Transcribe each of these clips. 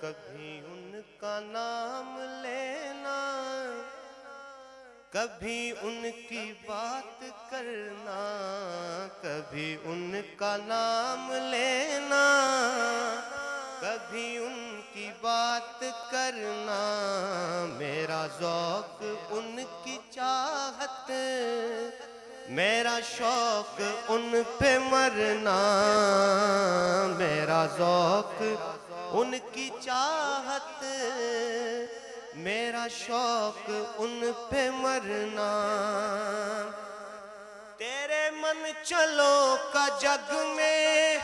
کبھی ان کا نام لینا، کبھی ان کی بات کرنا، کبھی ان کا نام لینا، کبھی ان کی بات کرنا، میرا ذوق ان کی چاہت، میرا شوق ان پہ مرنا، میرا ذوق ان کی چاہت، میرا شوق ان پہ مرنا۔ تیرے من چلو کا جگ میں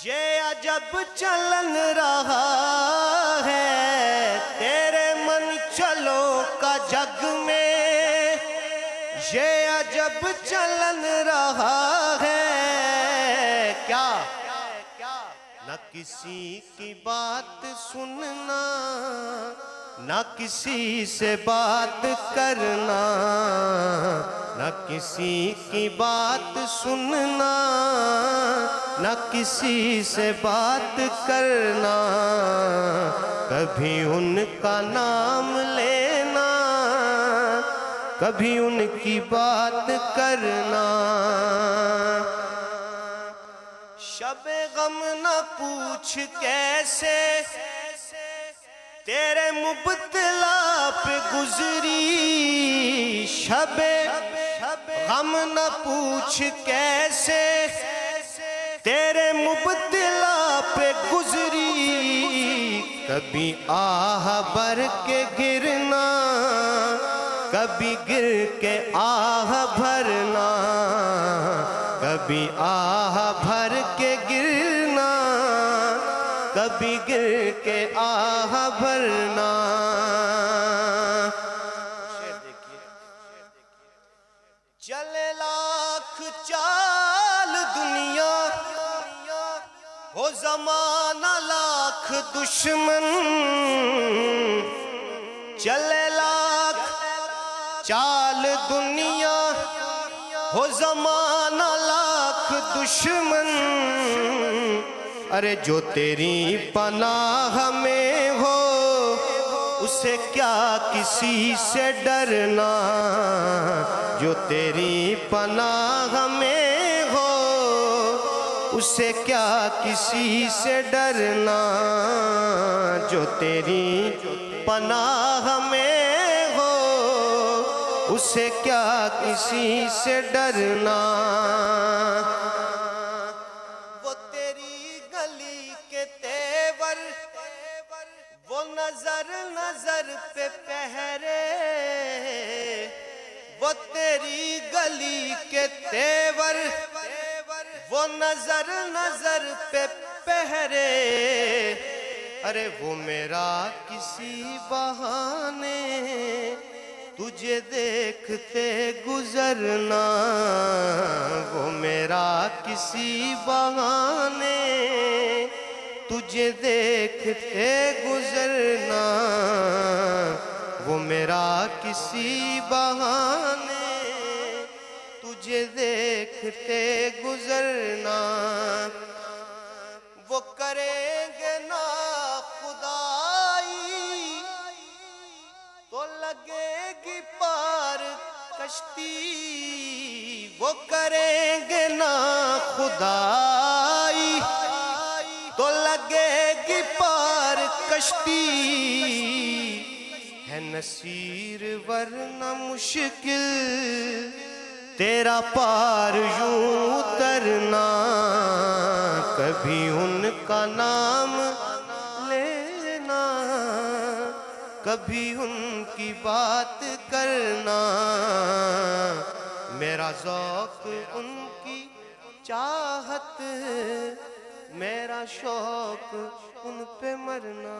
یہ عجب چلن رہا ہے، تیرے من چلو کا جگ میں یہ عجب چلن رہا ہے، کیا نہ کسی کی بات سننا، نہ کسی سے بات کرنا، نہ کسی کی بات سننا، نہ کسی سے بات کرنا، کبھی ان کا نام لینا، کبھی ان کی بات کرنا۔ شب غم نہ پوچھ کیسے تیرے مبتلا پہ گزری، شب غم نہ پوچھ کیسے تیرے مبتلا پہ گزری، کبھی آہ بھر کے گرنا، کبھی گر کے آہ بھرنا، کبھی آہ بھر کے گرنا، کبھی گر کے آہ بھرنا۔ چلے لاکھ چال دنیا، ہو زمانہ لاکھ دشمن، چلے لاکھ چال دنیا، ہو زمانہ لاکھ دشمن، ارے جو تیری پناہ میں ہو اسے کیا کسی سے ڈرنا، جو تیری پناہ میں ہو اسے کیا کسی سے ڈرنا، جو تیری پناہ میں ہو اسے کیا کسی سے ڈرنا۔ وہ تیری گلی کے تیور، وہ نظر نظر پہ پہرے، وہ تیری گلی کے تیور، وہ نظر نظر پہ پہرے، ارے وہ میرا کسی بہانے تجھے دیکھتے گزرنا، وہ میرا کسی بہانے تجھے دیکھتے گزرنا، وہ میرا کسی بہانے تجھے دیکھتے گزرنا۔ وہ کریں گے نا خدائی تو لگے گی پار کشتی، وہ کریں گے نا خدائی تو لگے گی پار کشتی، ہے نصیر ورنہ مشکل تیرا پار یوں اترنا، کبھی ان کا نام لینا، کبھی ان کی بات کرنا، میرا ذوق ان کی چاہت، میرا شوق ان پہ مرنا۔